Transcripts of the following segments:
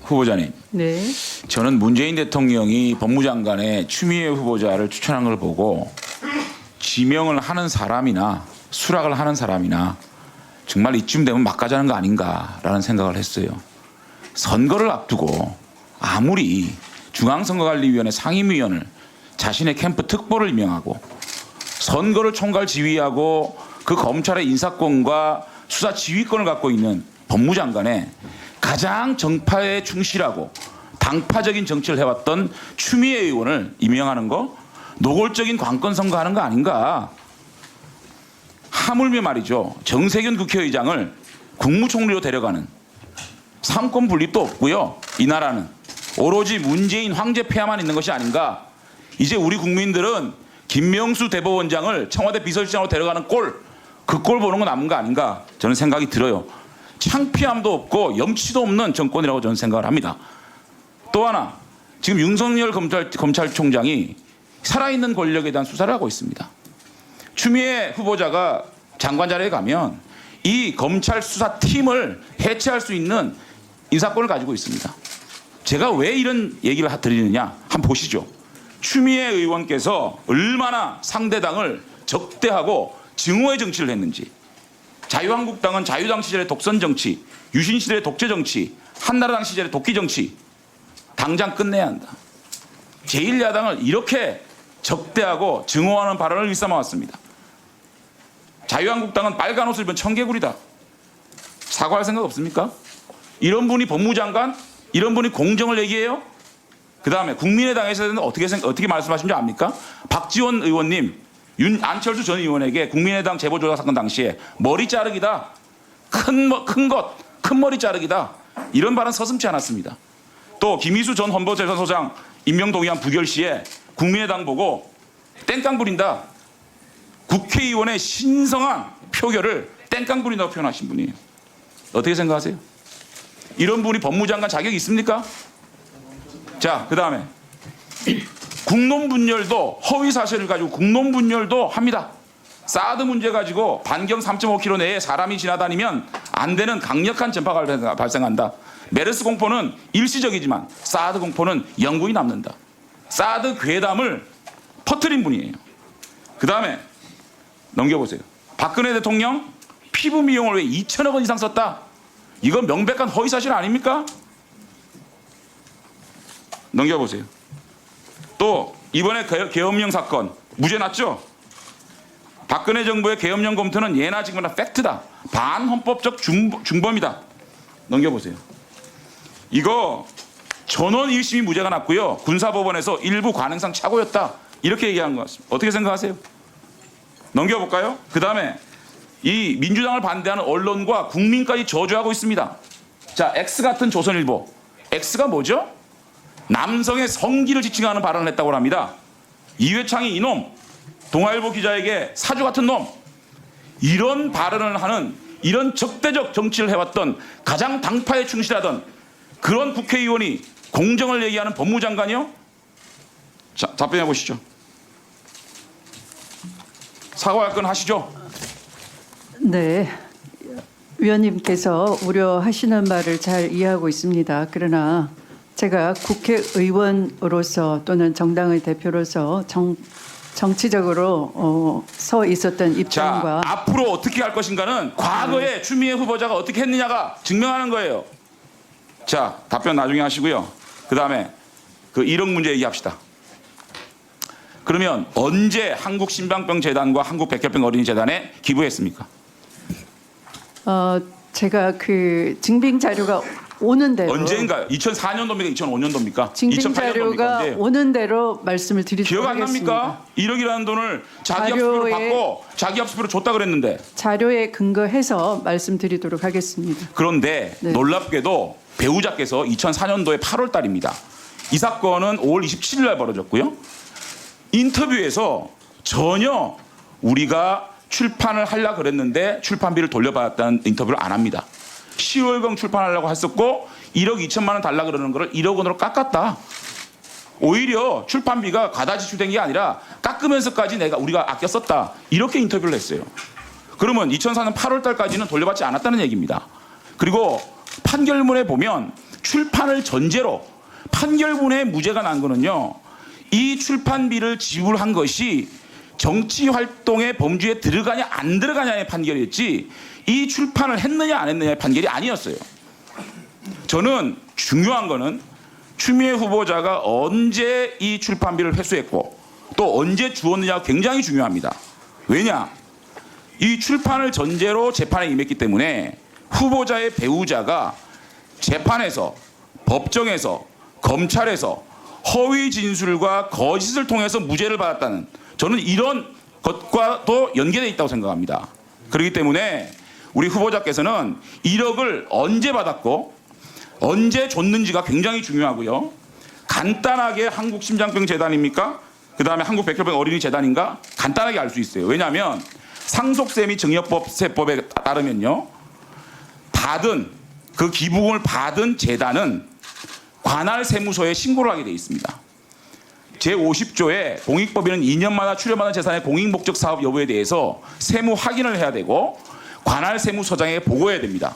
후보자님. 네. 저는 문재인 대통령이 법무장관에 추미애 후보자를 추천한 걸 보고 지명을 하는 사람이나 수락을 하는 사람이나 정말 이쯤 되면 막 가자는 거 아닌가라는 생각을 했어요. 선거를 앞두고 아무리 중앙선거관리위원회 상임위원을 자신의 캠프 특보를 임명하고 선거를 총괄 지휘하고 그 검찰의 인사권과 수사 지휘권을 갖고 있는 법무장관에 가장 정파에 충실하고 당파적인 정치를 해왔던 추미애 의원을 임명하는 거 노골적인 관건 선거하는 거 아닌가. 하물며 말이죠. 정세균 국회의장을 국무총리로 데려가는 삼권 분립도 없고요. 이 나라는 오로지 문재인 황제 폐하만 있는 것이 아닌가. 이제 우리 국민들은 김명수 대법원장을 청와대 비서실장으로 데려가는 그 꼴 보는 건 남은 거 아닌가 저는 생각이 들어요. 창피함도 없고 염치도 없는 정권이라고 저는 생각을 합니다. 또 하나 지금 윤석열 검찰총장이 살아있는 권력에 대한 수사를 하고 있습니다. 추미애 후보자가 장관 자리에 가면 이 검찰 수사팀을 해체할 수 있는 인사권을 가지고 있습니다. 제가 왜 이런 얘기를 드리느냐 한번 보시죠. 추미애 의원께서 얼마나 상대당을 적대하고 증오의 정치를 했는지. 자유한국당은 자유당 시절의 독선 정치, 유신 시절의 독재 정치, 한나라당 시절의 도끼 정치 당장 끝내야 한다. 제1야당을 이렇게 적대하고 증오하는 발언을 일삼아왔습니다. 자유한국당은 빨간 옷을 입은 청개구리다. 사과할 생각 없습니까? 이런 분이 법무장관? 이런 분이 공정을 얘기해요? 그 다음에 국민의당에서는 어떻게 말씀하신 줄 압니까? 박지원 의원님, 안철수 전 의원에게 국민의당 제보조작 사건 당시에 머리 자르기다. 큰 머리 자르기다. 이런 발언 서슴지 않았습니다. 또 김희수 전 헌법재판소장 임명 동의안 부결 시에 국민의당 보고 땡깡 부린다. 국회의원의 신성한 표결을 땡깡 부린다고 표현하신 분이에요. 어떻게 생각하세요? 이런 분이 법무장관 자격이 있습니까? 자, 그 다음에 국론분열도 허위 사실을 가지고 국론분열도 합니다. 사드 문제 가지고 반경 3.5km 내에 사람이 지나다니면 안 되는 강력한 전파가 발생한다. 메르스 공포는 일시적이지만 사드 공포는 영구히 남는다. 사드 괴담을 퍼뜨린 분이에요. 그 다음에 넘겨보세요. 박근혜 대통령 피부 미용을 왜 2천억 원 이상 썼다. 이건 명백한 허위 사실 아닙니까? 넘겨보세요. 또 이번에 계엄령 사건 무죄 났죠? 박근혜 정부의 계엄령 검토는 예나 지금이나 팩트다. 반헌법적 중범이다. 넘겨보세요. 이거 전원 1심이 무죄가 났고요. 군사법원에서 일부 관행상 착오였다. 이렇게 얘기한 것 같습니다. 어떻게 생각하세요? 넘겨볼까요? 그 다음에 이 민주당을 반대하는 언론과 국민까지 저주하고 있습니다. 자, X 같은 조선일보. X가 뭐죠? 남성의 성기를 지칭하는 발언을 했다고 합니다. 이회창이 이놈, 동아일보 기자에게 사주 같은 놈, 이런 발언을 하는 이런 적대적 정치를 해왔던 가장 당파에 충실하던 그런 국회의원이 공정을 얘기하는 법무장관이요? 자, 답변해 보시죠. 사과할 건 하시죠. 네. 위원님께서 우려하시는 말을 잘 이해하고 있습니다. 그러나 제가 국회의원으로서 또는 정당의 대표로서 정치적으로 서 있었던 입장과 자, 앞으로 어떻게 할 것인가는 과거에 추미애 후보자가 어떻게 했느냐가 증명하는 거예요. 자, 답변 나중에 하시고요. 그 다음에 그 1억 문제 얘기합시다. 그러면 언제 한국심장병재단과 한국백혈병 어린이재단에 기부했습니까? 제가 그 증빙 자료가 오는 대로 언제인가요? 2004년도입니까? 2005년도입니까? 증빙 자료가 오는 대로 말씀을 드리도록 기억 안 하겠습니다. 납니까? 1억이라는 돈을 자기 합수표로 받고 자기 합수표로 줬다 그랬는데. 자료에 근거해서 말씀드리도록 하겠습니다. 그런데 네. 놀랍게도 배우자께서 2004년도에 8월 달입니다. 이 사건은 5월 27일 날 벌어졌고요. 인터뷰에서 전혀 우리가 출판을 하려고 그랬는데 출판비를 돌려받았다는 인터뷰를 안 합니다. 10월경 출판하려고 했었고 1억 2천만 원 달라 그러는 거를 1억 원으로 깎았다. 오히려 출판비가 과다 지출된 게 아니라 깎으면서까지 우리가 아껴 썼다. 이렇게 인터뷰를 했어요. 그러면 2004년 8월 달까지는 돌려받지 않았다는 얘기입니다. 그리고 판결문에 보면 출판을 전제로 판결문에 무죄가 난 거는요. 이 출판비를 지불한 것이 정치 활동의 범주에 들어가냐 안 들어가냐의 판결이었지 이 출판을 했느냐 안 했느냐의 판결이 아니었어요. 저는 중요한 거는 추미애 후보자가 언제 이 출판비를 회수했고 또 언제 주었느냐가 굉장히 중요합니다. 왜냐? 이 출판을 전제로 재판에 임했기 때문에 후보자의 배우자가 재판에서 법정에서 검찰에서 허위 진술과 거짓을 통해서 무죄를 받았다는 저는 이런 것과도 연계되어 있다고 생각합니다. 그렇기 때문에 우리 후보자께서는 1억을 언제 받았고 언제 줬는지가 굉장히 중요하고요. 간단하게 한국심장병재단입니까? 그 다음에 한국백혈병 어린이재단인가? 간단하게 알 수 있어요. 왜냐하면 상속세 및 증여세법에 따르면요. 받은 그 기부금을 받은 재단은 관할 세무서에 신고를 하게 되어 있습니다. 제50조에 공익법에는 2년마다 출연받은 재산의 공익목적 사업 여부에 대해서 세무 확인을 해야 되고 관할 세무서장에게 보고해야 됩니다.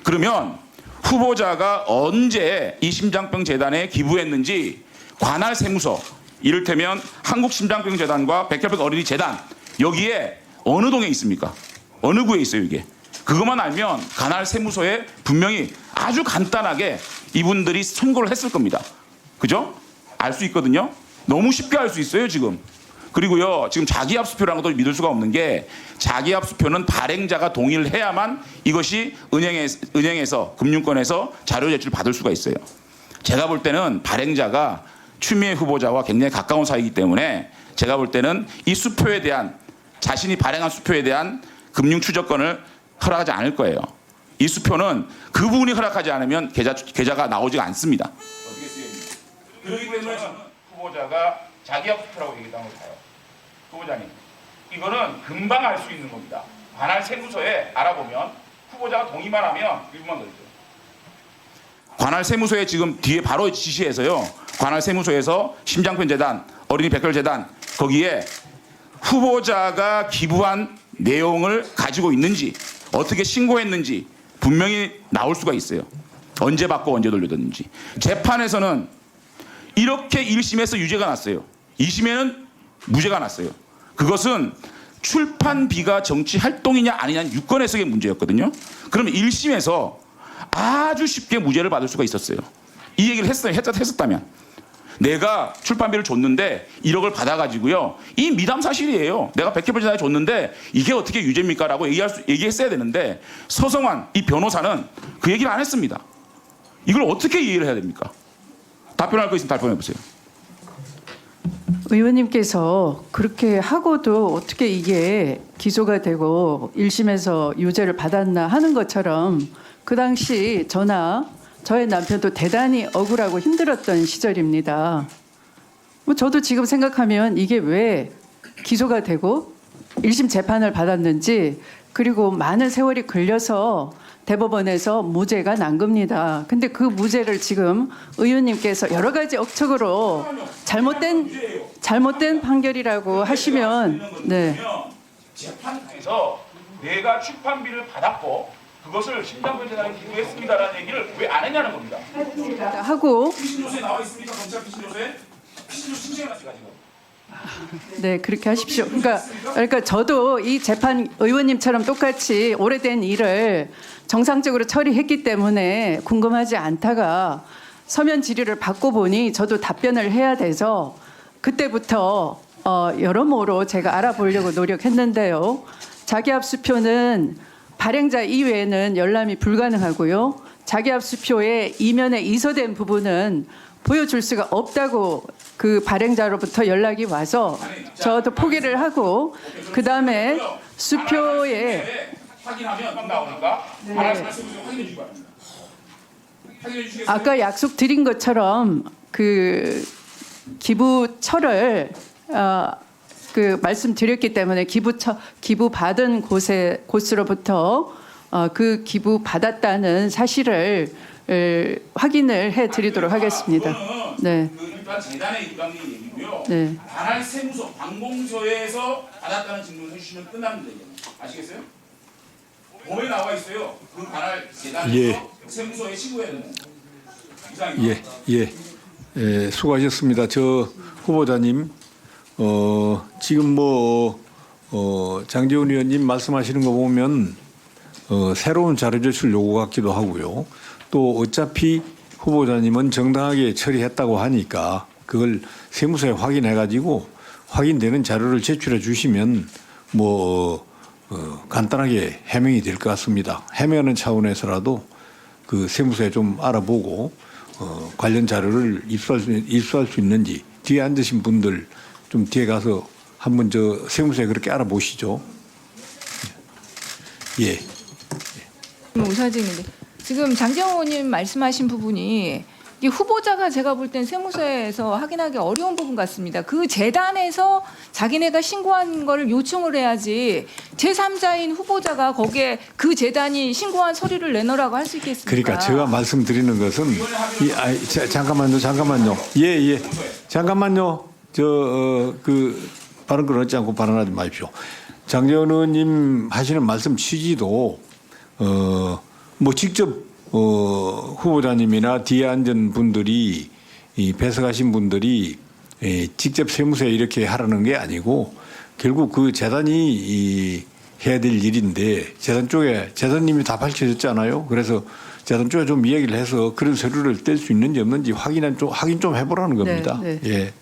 그러면 후보자가 언제 이 심장병재단에 기부했는지 관할 세무서 이를테면 한국심장병재단과 백혈병 어린이재단 여기에 어느 동에 있습니까? 어느 구에 있어요 이게? 그것만 알면 관할 세무서에 분명히 아주 간단하게 이분들이 선고를 했을 겁니다. 그죠? 알 수 있거든요. 너무 쉽게 알 수 있어요 지금. 그리고요 지금 자기합수표라는 것도 믿을 수가 없는 게 자기합수표는 발행자가 동의를 해야만 이것이 은행에서 금융권에서 자료 제출 받을 수가 있어요. 제가 볼 때는 발행자가 추미애 후보자와 굉장히 가까운 사이이기 때문에 제가 볼 때는 이 수표에 대한 자신이 발행한 수표에 대한 금융 추적권을 허락하지 않을 거예요. 이 수표는 그 부분이 허락하지 않으면 계좌가 나오지가 않습니다. 어떻게 쓰여집니까? 그렇기 때문에 후보자가 자기합수표라고 얘기했다는 걸 봐요. 후보자님, 이거는 금방 알 수 있는 겁니다. 관할 세무서에 알아보면 후보자가 동의만 하면 1분만 더 있어요. 관할 세무서에 지금 뒤에 바로 지시해서요. 관할 세무서에서 심장병재단, 어린이 백혈재단 거기에 후보자가 기부한 내용을 가지고 있는지 어떻게 신고했는지 분명히 나올 수가 있어요. 언제 받고 언제 돌려줬는지. 재판에서는 이렇게 1심에서 유죄가 났어요. 2심에는 무죄가 났어요. 그것은 출판비가 정치 활동이냐 아니냐는 유권 해석의 문제였거든요. 그러면 1심에서 아주 쉽게 무죄를 받을 수가 있었어요. 이 얘기를 했었다면 내가 출판비를 줬는데 1억을 받아가지고요. 이 미담 사실이에요. 내가 백혈병재단에 줬는데 이게 어떻게 유죄입니까? 라고 얘기했어야 되는데 서성환 이 변호사는 그 얘기를 안 했습니다. 이걸 어떻게 이해를 해야 됩니까? 답변할 거 있으면 답변해 보세요. 의원님께서 그렇게 하고도 어떻게 이게 기소가 되고 1심에서 유죄를 받았나 하는 것처럼 그 당시 저의 남편도 대단히 억울하고 힘들었던 시절입니다. 뭐 저도 지금 생각하면 이게 왜 기소가 되고 1심 재판을 받았는지 그리고 많은 세월이 걸려서 대법원에서 무죄가 난 겁니다. 근데 그 무죄를 지금 의원님께서 여러 가지 억측으로 잘못된 판결이라고 하시면 네. 재판에서 내가 출판비를 받았고 그것을 심장병재단에 기부했습니다라는 얘기를 왜 안 했냐는 겁니다. 하고 피신조서에 나와 있습니까? 검찰 피신조서에? 피신조 신청해놨어요 지금. 네, 그렇게 하십시오. 그러니까 저도 이 재판 의원님처럼 똑같이 오래된 일을 정상적으로 처리했기 때문에 궁금하지 않다가 서면 질의를 받고 보니 저도 답변을 해야 돼서 그때부터 여러모로 제가 알아보려고 노력했는데요. 자기합수표는 발행자 이외에는 열람이 불가능하고요. 자기합수표의 이면에 이서된 부분은 보여줄 수가 없다고 그 발행자로부터 연락이 와서 저도 포기를 하고 그 다음에 수표에 확인하면 나오니까 확인해 주기 바랍니다. 확인해 주시겠어요? 아까 약속 드린 것처럼 그 기부처를 그 말씀드렸기 때문에 기부 받은 곳으로부터 그 기부 받았다는 사실을 확인을 해드리도록 하겠습니다. 네. 일단 재단의 입장이 얘기고요. 네. 관할 세무서, 관공서에서 받았다는 증명을 해주시면 끝납니다. 아시겠어요? 법에 나와 있어요. 그 관할 재단에서 세무서에 신고해야 되는. 예, 수고하셨습니다. 저 후보자님, 지금 장재훈 의원님 말씀하시는 거 보면 새로운 자료 제출 요구 같기도 하고요. 또 어차피 후보자님은 정당하게 처리했다고 하니까 그걸 세무서에 확인해가지고 확인되는 자료를 제출해 주시면 간단하게 해명이 될 것 같습니다. 해명하는 차원에서라도 그 세무서에 좀 알아보고 관련 자료를 입수할 수 있는지 뒤에 앉으신 분들 좀 뒤에 가서 한번 저 세무서에 그렇게 알아보시죠. 예. 우사진인데 지금 장재원 의원님 말씀하신 부분이 이 후보자가 제가 볼 땐 세무서에서 확인하기 어려운 부분 같습니다. 그 재단에서 자기네가 신고한 거를 요청을 해야지 제3자인 후보자가 거기에 그 재단이 신고한 서류를 내놓으라고 할 수 있겠습니까? 그러니까 제가 말씀드리는 것은 잠깐만요. 예. 잠깐만요. 그 발언 끊지 않고 발언하지 마십시오. 장재원 의원님 하시는 말씀 취지도 직접 후보자님이나 뒤에 앉은 분들이 배석하신 분들이 직접 세무서에 이렇게 하라는 게 아니고 결국 그 재단이 해야 될 일인데 재단님이 다 밝혀졌잖아요. 그래서 재단 쪽에 좀 이야기를 해서 그런 서류를 뗄 수 있는지 없는지 확인 좀 해보라는 겁니다. 네. 예.